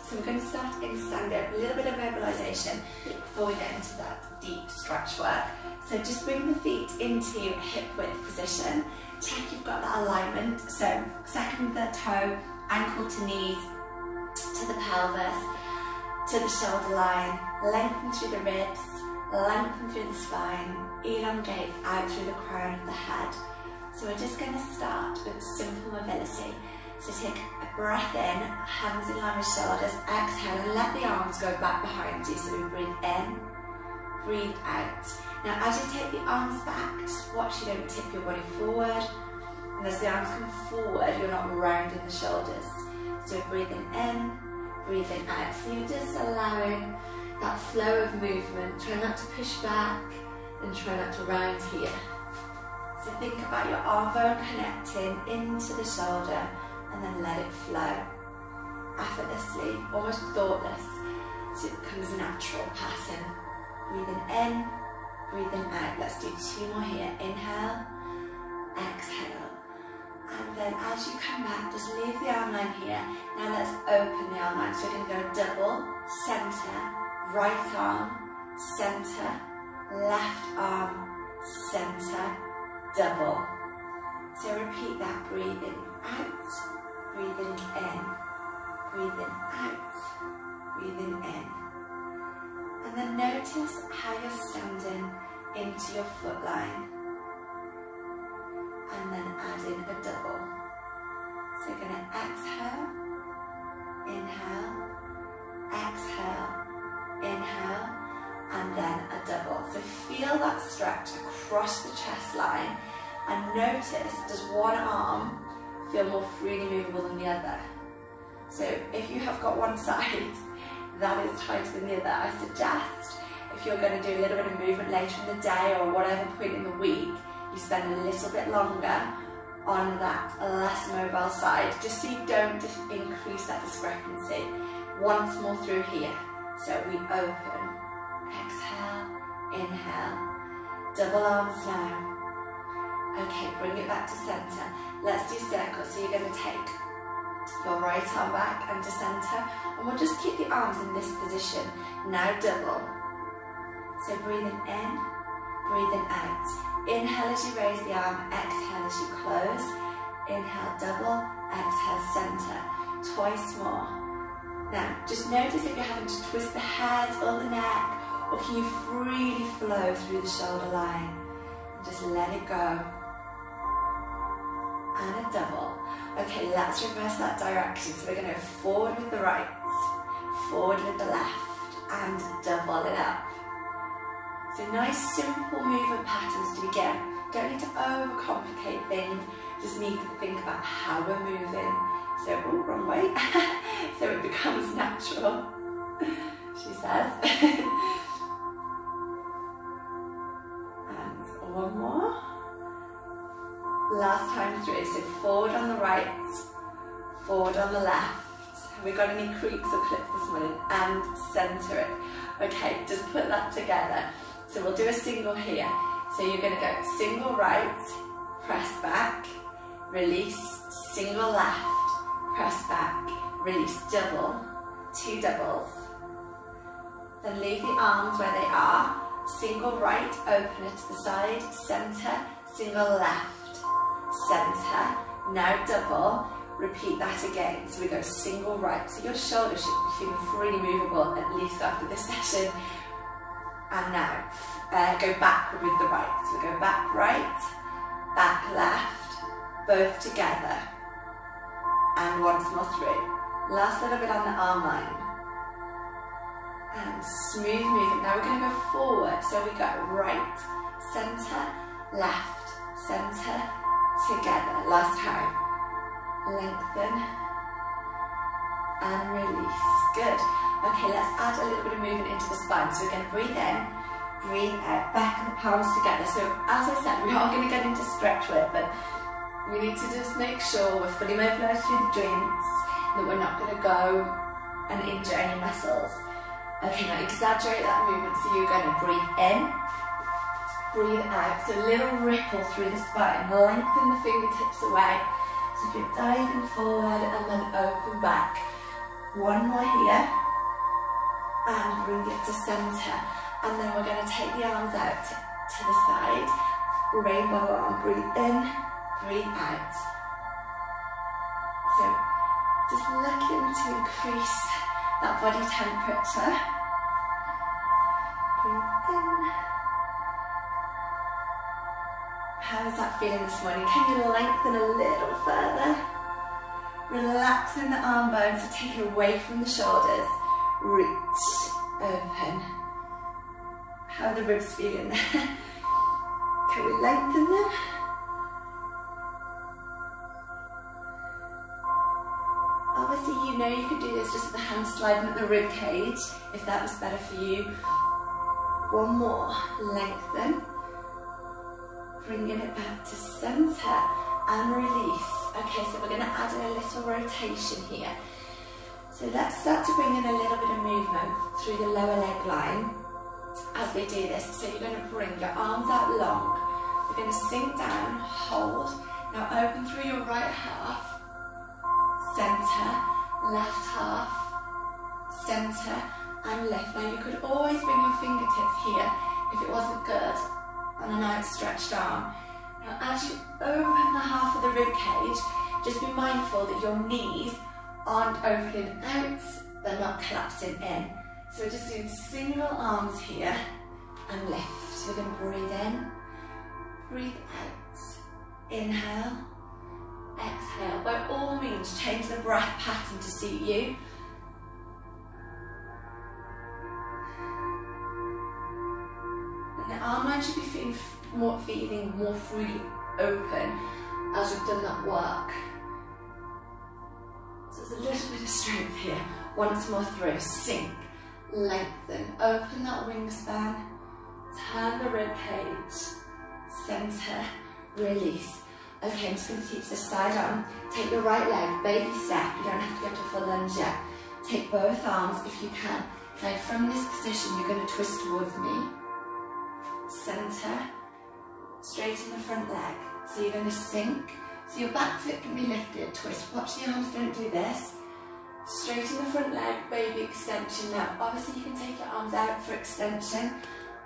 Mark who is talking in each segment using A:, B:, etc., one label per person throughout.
A: So we're going to start in stand-up, a little bit of mobilisation before we get into that deep stretch work. So just bring the feet into hip-width position. Check you've got that alignment. So second and third toe, ankle to knees, to the pelvis, to the shoulder line, lengthen through the ribs, lengthen through the spine, elongate out through the crown of the head. So we're just going to start with simple mobility. So take a breath in, hands in line with shoulders, exhale and let the arms go back behind you. So we breathe in, breathe out. Now as you take the arms back, just watch you don't tip your body forward. And as the arms come forward, you're not rounding the shoulders. So we're breathing in, breathing out. So you're just allowing that flow of movement. Try not to push back and try not to round here. So think about your arm bone connecting into the shoulder and then let it flow effortlessly, almost thoughtless, so it becomes a natural pattern. Breathing in, breathing out. Let's do 2 more here. Inhale, exhale. And then as you come back, just leave the arm line here. Now let's open the arm line. So we're going to go double, centre, right arm, centre, left arm, centre, double. So repeat that, breathing out, breathing in, breathing out, breathing in. And then notice how you're standing into your foot line. And then add in a double. So you're going to exhale, inhale, exhale, inhale, and then a double. So feel that stretch across the chest line and notice, does one arm feel more freely movable than the other? So if you have got one side that is tighter than the other, I suggest if you're going to do a little bit of movement later in the day or whatever point in the week, you spend a little bit longer on that less mobile side, just so you don't increase that discrepancy. Once more through here. So we open, exhale, inhale, double arms now. Okay, bring it back to centre. Let's do circles. So you're going to take your right arm back and to centre, and we'll just keep the arms in this position. Now double. So breathing in, breathing out. Inhale as you raise the arm, exhale as you close. Inhale, double, exhale, centre. Twice more. Now, just notice if you're having to twist the head or the neck, or can you freely flow through the shoulder line? And just let it go. And a double. Okay, let's reverse that direction. So we're going to go forward with the right, forward with the left, and double it up. So nice simple movement patterns to begin. Don't need to overcomplicate things, just need to think about how we're moving. So, oh, wrong way. So it becomes natural, she says. And one more. Last time through. So forward on the right, forward on the left. Have we got any creaks or clips this morning? And centre it. Okay, just put that together. So we'll do a single here. So you're going to go single right, press back, release, single left, press back, release, double, 2 doubles. Then leave the arms where they are. Single right, open it to the side, centre, single left, centre. Now double, repeat that again. So we go single right. So your shoulders should be feeling freely movable, at least after this session. And now go backward with the right. So we go back right, back left, both together. And once more through. Last little bit on the arm line. And smooth movement. Now we're going to go forward. So we go right, centre, left, centre, together. Last time. Lengthen. And release. Good. Okay, let's add a little bit of movement into the spine. So we're going to breathe in, breathe out, back and the palms together. So as I said, we are going to get into stretch work, but we need to just make sure we're fully mobilised through the joints, that we're not going to go and injure any muscles. Okay, now exaggerate that movement. So you're going to breathe in, breathe out. So a little ripple through the spine. Lengthen the fingertips away. So if you're diving forward and then open back. One more here. And bring it to centre. And then we're going to take the arms out to the side. Rainbow arm, breathe in, breathe out. So just looking to increase that body temperature. Breathe in. How is that feeling this morning? Can you lengthen a little further? Relaxing the arm bones, so take it away from the shoulders. Reach, open. How are the ribs feeling there? Can we lengthen them? Obviously, you know you could do this just with the hands sliding at the rib cage, if that was better for you. One more, lengthen. Bringing it back to centre and release. Okay, so we're going to add in a little rotation here. So let's start to bring in a little bit of movement through the lower leg line as we do this. So you're going to bring your arms out long. You're going to sink down, hold. Now open through your right half, centre, left half, centre and lift. Now you could always bring your fingertips here if it wasn't good on an outstretched arm. Now as you open the half of the rib cage, just be mindful that your knees aren't opening out, they're not collapsing in. So we're just doing single arms here and lift. So we're going to breathe in, breathe out, inhale, exhale. By all means, change the breath pattern to suit you. And the arm line should be feeling more freely open as we've done that work. So there's a little bit of strength here. Once more through, sink, lengthen, open that wingspan, turn the rib cage, centre, release. Okay, I'm just going to teach this side arm. Take your right leg, baby step. You don't have to go to full lunge yet. Take both arms if you can. Now from this position, you're going to twist towards me. Centre, straighten the front leg. So you're going to sink. So your back foot can be lifted, twist. Watch the arms, don't do this. Straighten the front leg, baby extension. Now, obviously you can take your arms out for extension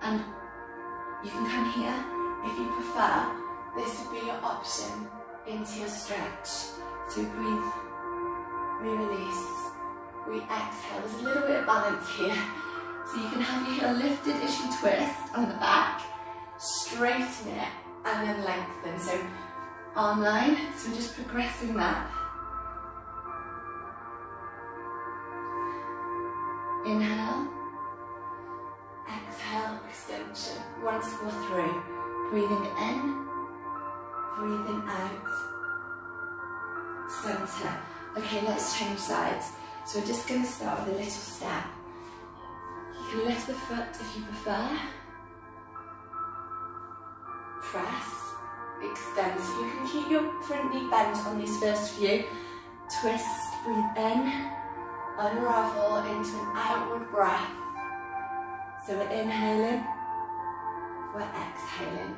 A: and you can come here if you prefer. This would be your option into your stretch. So breathe, re-release, re-exhale. There's a little bit of balance here. So you can have your heel lifted as you twist on the back, straighten it and then lengthen. So arm line, so we're just progressing that. Inhale, exhale, extension. Once more through. Breathing in, breathing out, centre. Okay, let's change sides. So we're just going to start with a little step. You can lift the foot if you prefer. Press, extend. So you can keep your front knee bent on these first few. Twist, breathe in, unravel into an outward breath. So we're inhaling, we're exhaling.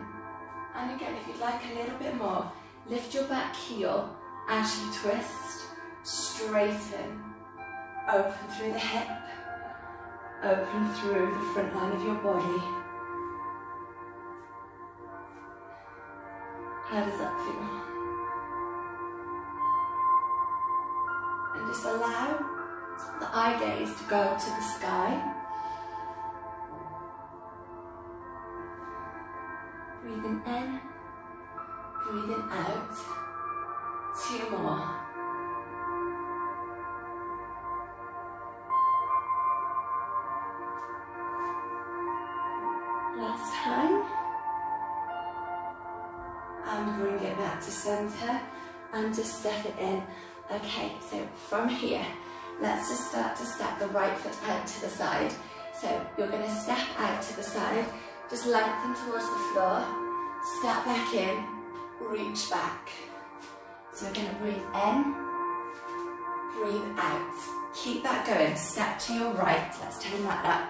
A: And again, if you'd like a little bit more, lift your back heel as you twist, straighten, open through the hip, open through the front line of your body. How does that feel? And just allow the eye gaze to go to the sky. Breathing in, breathing out. 2 more. Last time. And bring it back to centre and just step it in. Okay, so from here, let's just start to step the right foot out to the side. So you're going to step out to the side, just lengthen towards the floor, step back in, reach back. So we're going to breathe in, breathe out. Keep that going, step to your right, let's turn that up.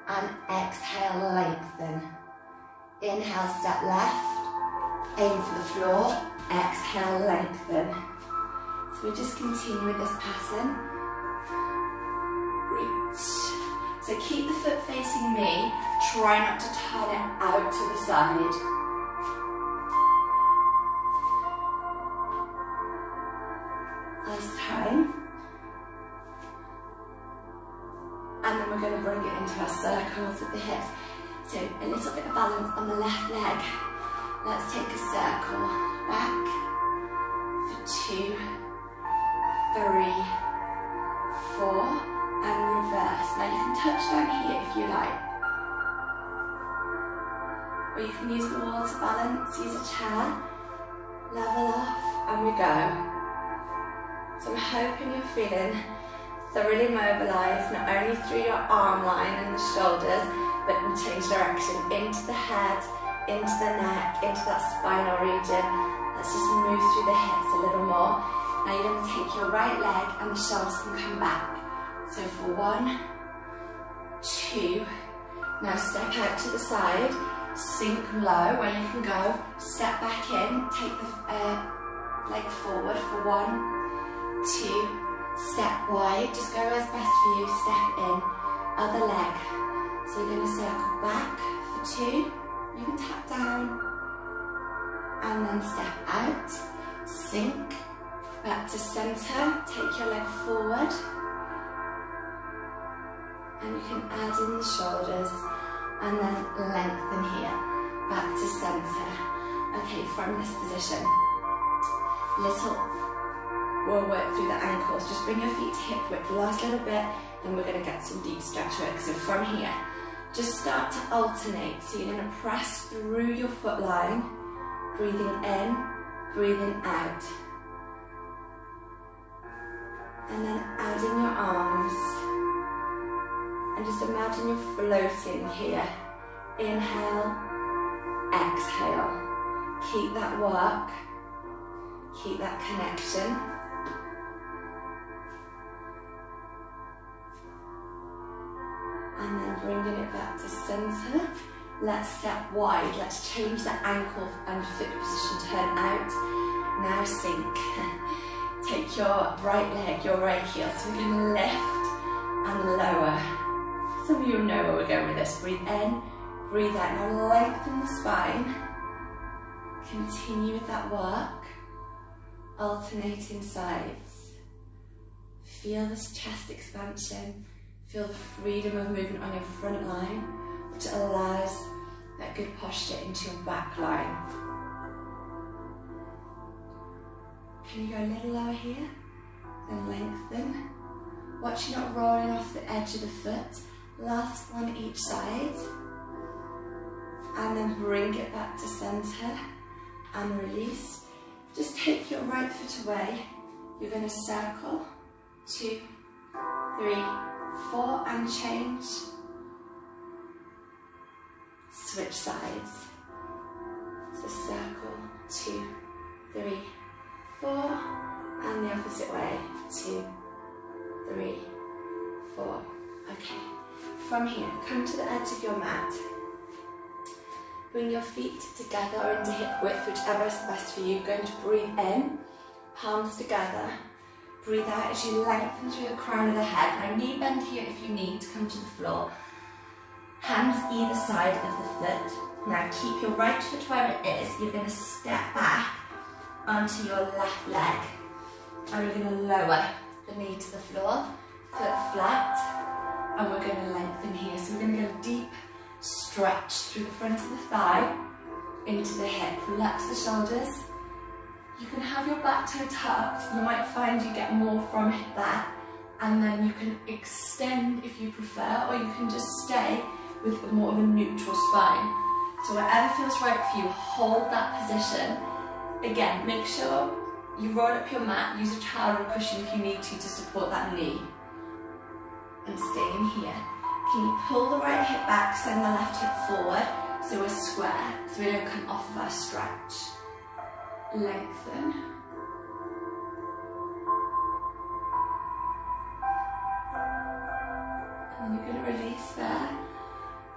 A: And exhale, lengthen. Inhale, step left. Aim for the floor, exhale, lengthen. So we just continue with this pattern. So keep the foot facing me, try not to turn it out to the side. Last time. And then we're going to bring it into our circles with the hips. So a little bit of balance on the left leg. Let's take a circle back for 2, 3, 4, and reverse. Now you can touch down here if you like. Or you can use the wall to balance, use a chair, level off, and we go. So I'm hoping you're feeling thoroughly mobilised, not only through your arm line and the shoulders, but can change direction into the head, into the neck, into that spinal region. Let's just move through the hips a little more. Now you're going to take your right leg and the shoulders can come back. So for 1, 2, now step out to the side, sink low where you can go, step back in, take the leg forward for 1, 2, step wide, just go as best for you, step in, other leg. So you're going to circle back for 2, you can tap down, and then step out, sink, back to centre, take your leg forward, and you can add in the shoulders, and then lengthen here, back to centre. Okay, from this position, we'll work through the ankles, just bring your feet to hip width, last little bit, then we're going to get some deep stretch work. So from here, just start to alternate, so you're going to press through your foot line, breathing in, breathing out. And then add in your arms. And just imagine you're floating here. Inhale, exhale. Keep that work, keep that connection. And then bringing it back to centre. Let's step wide, let's change the ankle and foot position, turn out. Now sink. Take your right leg, your right heel, so we're going to lift and lower. Some of you know where we're going with this. Breathe in, breathe out. Now lengthen the spine. Continue with that work. Alternating sides. Feel this chest expansion. Feel the freedom of movement on your front line, which allows that good posture into your back line. Can you go a little lower here? Then lengthen. Watch you not rolling off the edge of the foot. Last one each side. And then bring it back to centre and release. Just take your right foot away. You're going to circle. 2, 3, 4 and change. Switch sides. So circle, 2, 3, 4, and the opposite way, 2, 3, 4. Okay, from here, come to the edge of your mat. Bring your feet together or into hip width, whichever is best for you. Going to breathe in, palms together. Breathe out as you lengthen through the crown of the head. Now knee bend here if you need to come to the floor. Hands either side of the foot. Now keep your right foot where it is. You're going to step back onto your left leg. And we're going to lower the knee to the floor. Foot flat. And we're going to lengthen here. So we're going to go deep stretch through the front of the thigh into the hip. Relax the shoulders. You can have your back toe tucked. You might find you get more from that, and then you can extend if you prefer, or you can just stay with more of a neutral spine. So whatever feels right for you, hold that position. Again, make sure you roll up your mat, use a towel or a cushion if you need to support that knee. And stay in here. Can you pull the right hip back, send the left hip forward, so we're square, so we don't come off of our stretch. Lengthen. And you're going to release there.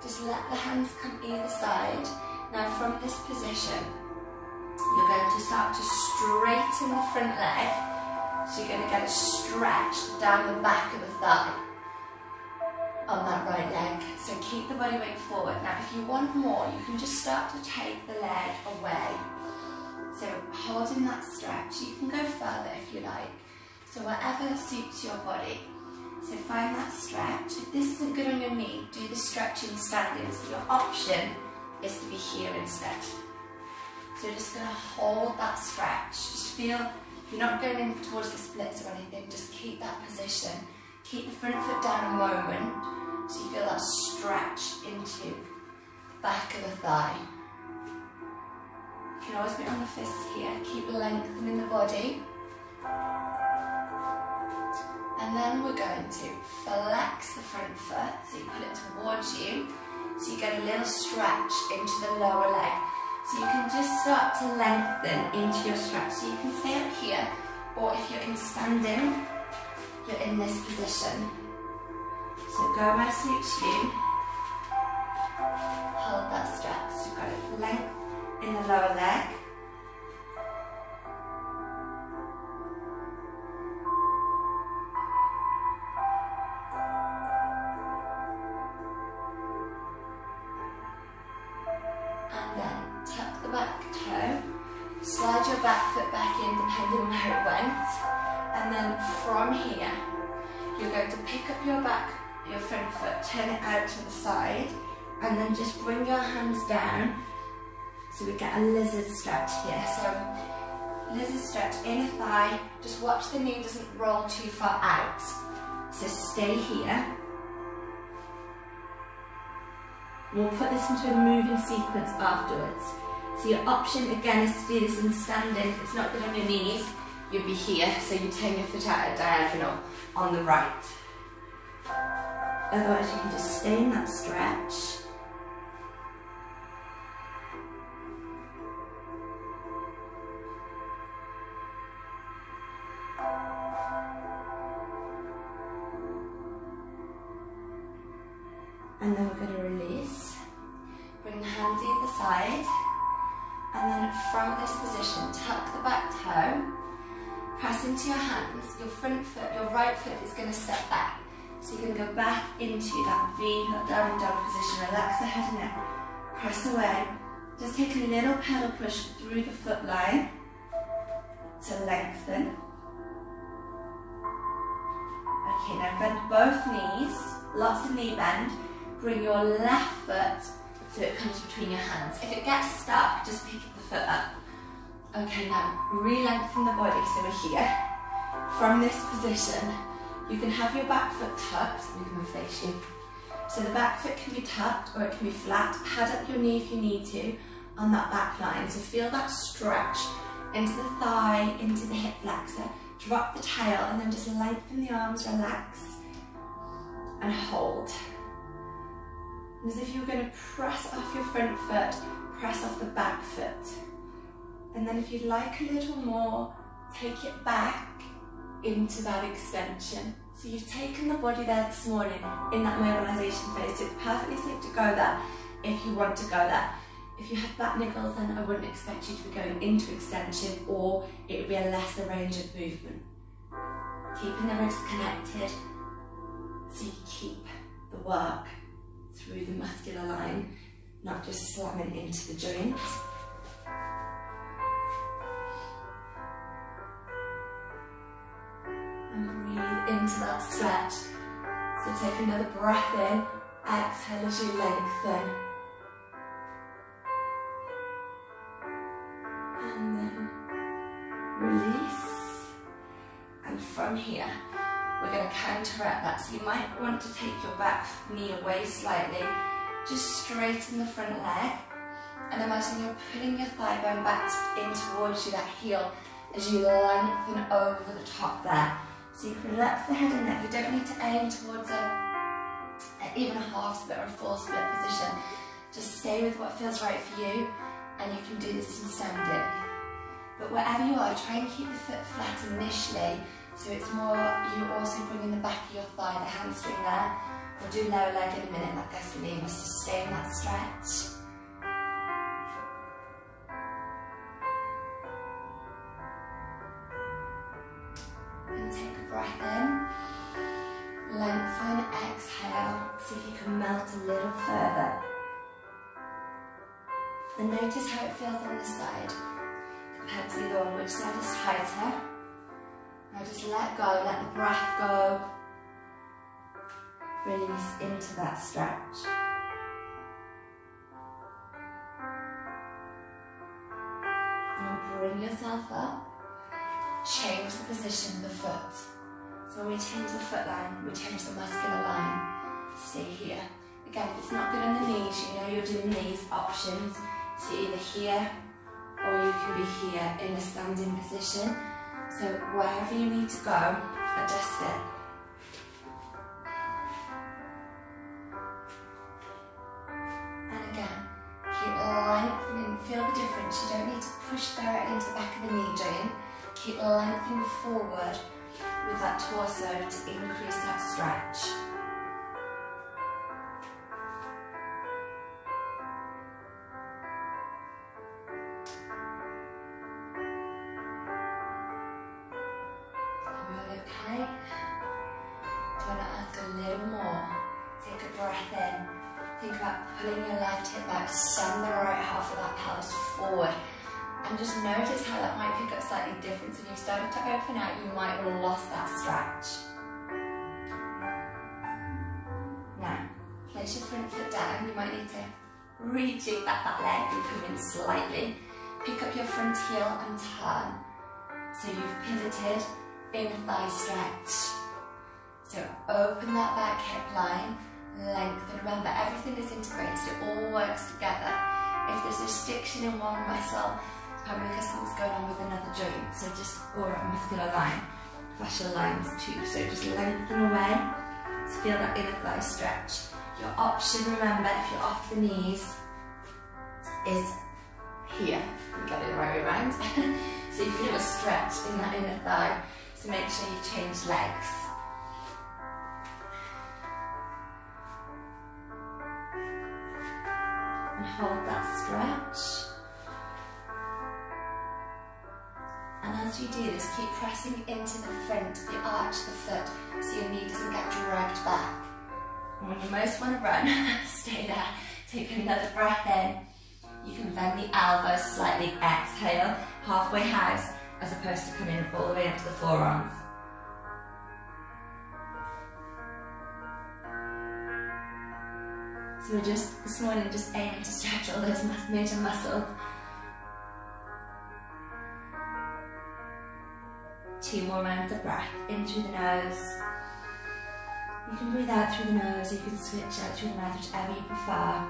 A: Just let the hands come either side. Now from this position, you're going to start to straighten the front leg. So you're going to get a stretch down the back of the thigh. on that right leg. So keep the body weight forward. Now if you want more, you can just start to take the leg away. So holding that stretch, you can go further if you like. So whatever suits your body. So find that stretch. If this isn't good on your knee, do the stretching standing. So your option is to be here instead. So you're just going to hold that stretch. Just feel, you're not going in towards the splits or anything, just keep that position. Keep the front foot down a moment, so you feel that stretch into the back of the thigh. You can always be on the fists here, keep lengthening the body. And then we're going to flex the front foot, so you put it towards you, so you get a little stretch into the lower leg. So you can just start to lengthen into your stretch. So you can stay up here, or if you're in standing, you're in this position. So go where suits you. Hold that stretch. So you've got a length in the lower leg. Slide your back foot back in depending on where it went, and then from here you're going to pick up your front foot, turn it out to the side, and then just bring your hands down so we get a lizard stretch here. So lizard stretch, inner thigh, just watch the knee doesn't roll too far out. So stay here. We'll put this into a moving sequence afterwards. So your option again is to do this in standing. If it's not good on your knees, you'll be here. So you turn your foot out at diagonal on the right. Otherwise you can just stay in that stretch. And then we're going to release. Bring the hands either side. And then from this position, tuck the back toe, press into your hands, your front foot, your right foot is going to step back. So you're going to go back into that V, that down dog position, relax the head and neck, press away. Just take a little pedal push through the foot line to lengthen. Okay, now bend both knees, lots of knee bend, bring your left foot so it comes between your hands. If it gets stuck, just pick the foot up. Okay, now re-lengthen the body, so we're here. From this position, you can have your back foot tucked, we can face you. So the back foot can be tucked or it can be flat. Pad up your knee if you need to on that back line. So feel that stretch into the thigh, into the hip flexor. Drop the tail and then just lengthen the arms, relax and hold. As if you were going to press off your front foot, press off the back foot. And then if you'd like a little more, take it back into that extension. So you've taken the body there this morning in that mobilization phase, so it's perfectly safe to go there if you want to go there. If you have back niggles, then I wouldn't expect you to be going into extension, or it would be a lesser range of movement. Keeping the wrists connected so you keep the work through the muscular line, not just slamming into the joint. And breathe into that stretch. So take another breath in, exhale as you lengthen. And then release. And from here, we're going to counteract that. So you might want to take your back knee away slightly, just straighten the front leg, and imagine you're pulling your thigh bone back in towards you, that heel, as you lengthen over the top there. So you can relax the head and neck. You don't need to aim towards even a half split or a full split position. Just stay with what feels right for you, and you can do this in standing. But wherever you are, try and keep the foot flat initially, so it's more you also bringing the back of your thigh, the hamstring there. We'll do lower leg in a minute, that goes for me. Just to stay in that stretch. And take a breath in. Lengthen, exhale, can melt a little further. And notice how it feels on this side compared to the other one. Which side is tighter? Now just let go, let the breath go. Release into that stretch. And bring yourself up. Change the position of the foot. So when we change the foot line, we change the muscular line. Stay here. Again, if it's not good on the knees, you know you're doing these options. So either here, or you can be here in a standing position. So wherever you need to go, adjust it. And again, keep lengthening, feel the difference. You don't need to push directly into the back of the knee joint. Keep lengthening forward with that torso to increase that stretch. Okay? Do you want to ask a little more? Take a breath in. Think about pulling your left hip back, send the right half of that pelvis forward. And just notice how that might pick up slightly different. So if you started to open out, you might have lost that stretch. Now, place your front foot down. You might need to rejig that leg and come in slightly. Pick up your front heel and turn. So you've pivoted. Inner thigh stretch. So open that back hip line, lengthen. Remember, everything is integrated, it all works together. If there's restriction in one muscle, it's probably because something's going on with another joint. So just, or a muscular line, fascial lines too. So just lengthen away to feel that inner thigh stretch. Your option, remember, if you're off the knees, is here. You get it the right way around. So you feel a stretch in that inner thigh. So make sure you change legs. And hold that stretch. And as you do this, keep pressing into the front, the arch of the foot, so your knee doesn't get dragged back. And when you most want to run, stay there. Take another breath in. You can bend the elbows slightly, exhale, halfway house, as opposed to coming all the way into the forearms. So we're just, this morning, just aiming to stretch all those major muscles. 2 more rounds of breath, in through the nose. You can breathe out through the nose, you can switch out through the mouth, whichever you prefer.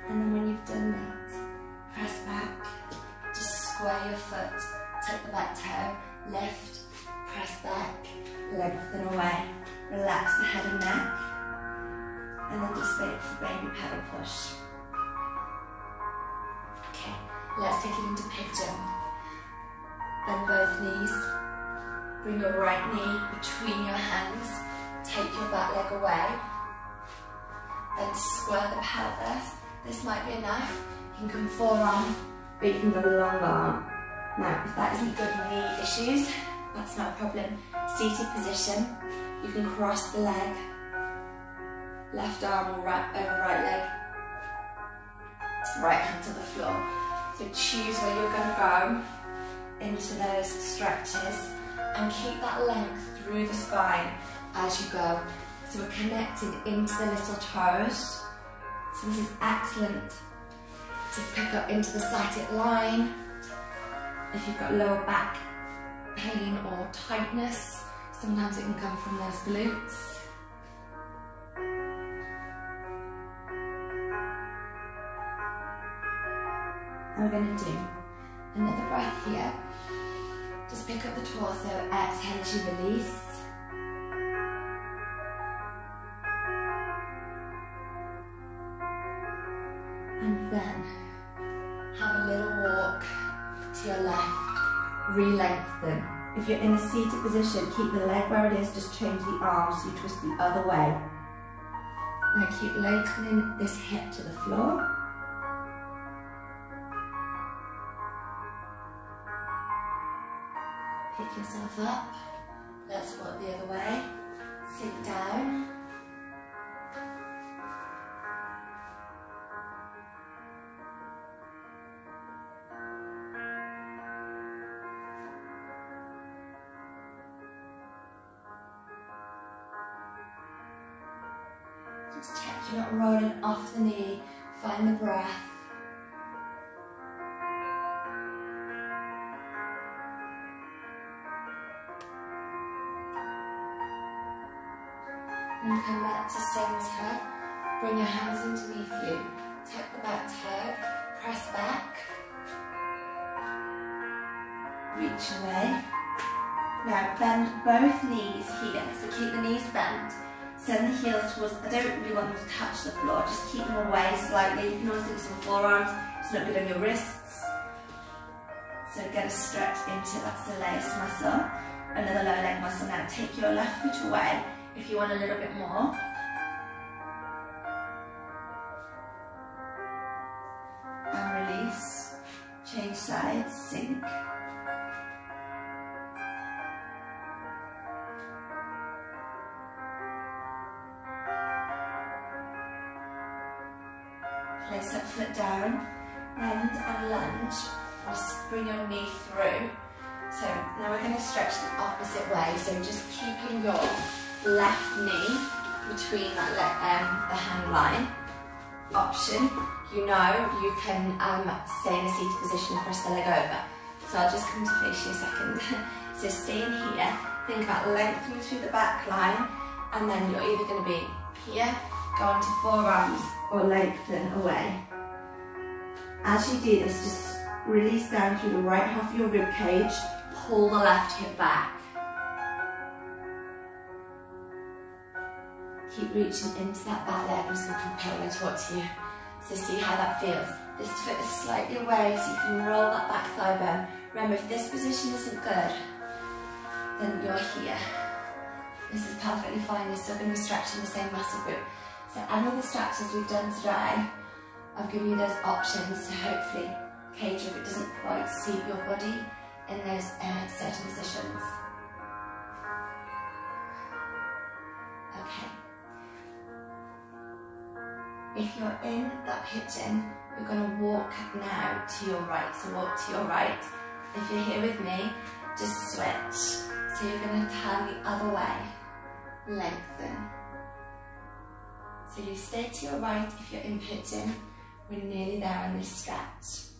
A: And then when you've done that, press back. Square your foot, tuck the back toe, lift, press back, lengthen away. Relax the head and neck. And then just wait for baby pedal push. Okay, let's take it into pigeon. Bend both knees. Bring your right knee between your hands. Take your back leg away. Then square the pelvis. This might be enough. You can come forearm, but you can go long arm. Now, if that isn't good knee issues, that's not a problem. Seated position, you can cross the leg, left arm or right over right leg, right hand to the floor. So choose where you're going to go into those stretches and keep that length through the spine as you go. So we're connecting into the little toes. So this is excellent to pick up into the sciatic line. If you've got lower back pain or tightness, sometimes it can come from those glutes. And we're going to do another breath here. Just pick up the torso, exhale as you release. And then have a little walk to your left, re-lengthen. If you're in a seated position, keep the leg where it is, just change the arms so you twist the other way. Now keep lengthening this hip to the floor. Pick yourself up. Let's walk the other way. Sit down. you're not rolling off the knee, find the breath. And come back to centre. Bring your hands underneath you. Tuck the back toe. Press back. Reach away. Now bend both knees here. So keep the knees bent. Send the heels towards, I don't really want them to touch the floor. Just keep them away slightly. You can always do some forearms. It's not good on your wrists. So get a stretch into that soleus muscle. Another lower leg muscle. Now take your left foot away if you want a little bit more. And release. Change sides, sink. Place that foot down, bend and lunge. Just bring your knee through. So now we're going to stretch the opposite way. So just keeping your left knee between that the hand line. Option, you know you can stay in a seated position and cross the leg over. So I'll just come to face you a second. So stay in here. Think about lengthening through the back line, and then you're either going to be here, go onto forearms, or lengthen away. As you do this, just release down through the right half of your rib cage, pull the left hip back. Keep reaching into that back leg. I'm just going to compare when I talk to you. So see how that feels. This foot is slightly away so you can roll that back thigh bone. Remember, if this position isn't good, then you're here. This is perfectly fine. You're still going to be stretching the same muscle group. So any of the stretches we've done today, I've given you those options to hopefully cater if it doesn't quite suit your body in those certain positions. Okay. If you're in that pigeon, you're going to walk now to your right. So walk to your right. If you're here with me, just switch. So you're going to turn the other way. Lengthen. So you stay to your right if you're in pigeon. We're nearly there on this stretch.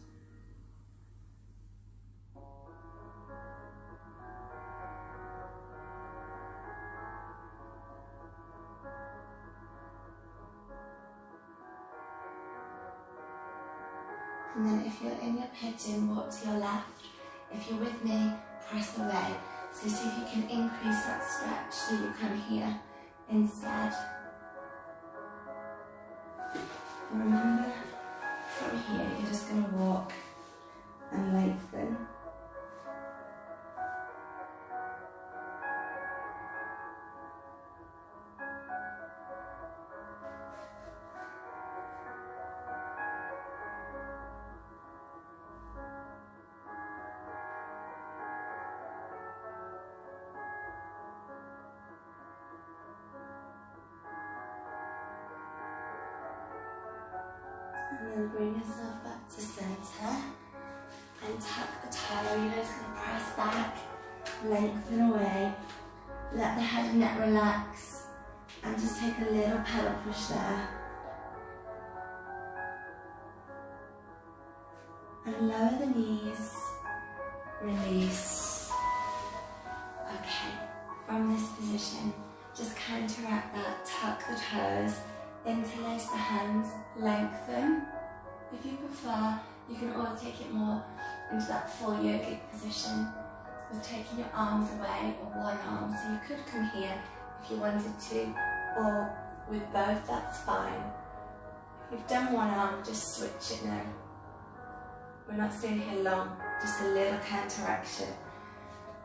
A: And then if you're in your pigeon, walk to your left. If you're with me, press away. So see if you can increase that stretch so you come here instead. And remember, from here, you're just going to walk and lengthen. And then bring yourself back to center and tuck the toe. You're just going to press back, lengthen away, let the head and neck relax, and just take a little pedal push there. And lower the knees, release. Okay, from this position, just counteract that, tuck the toes, interlace the hands, lengthen. If you prefer, you can always take it more into that full yogic position with taking your arms away or one arm. So you could come here if you wanted to, or with both, that's fine. If you've done one arm, just switch it now. We're not staying here long, just a little counteraction.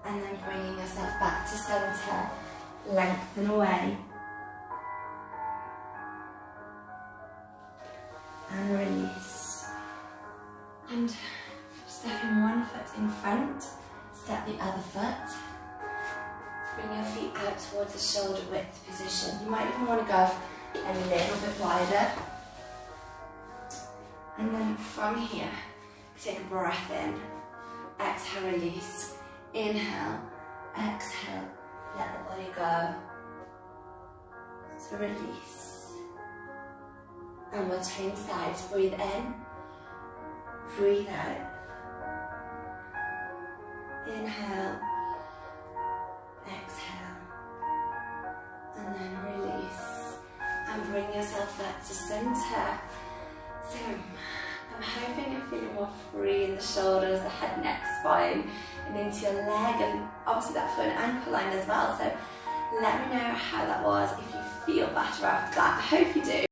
A: And then bringing yourself back to center, lengthen away. And release. And stepping one foot in front, step the other foot. Bring your feet out towards the shoulder width position. You might even want to go a little bit wider. And then from here, take a breath in. Exhale, release. Inhale, exhale, let the body go. So release. And we'll change sides. Breathe in, breathe out. Inhale, exhale, and then release. And bring yourself back to center. So I'm hoping you're feeling more free in the shoulders, the head, neck, spine, and into your leg, and obviously that foot and ankle line as well. So let me know how that was, if you feel better after that. I hope you do.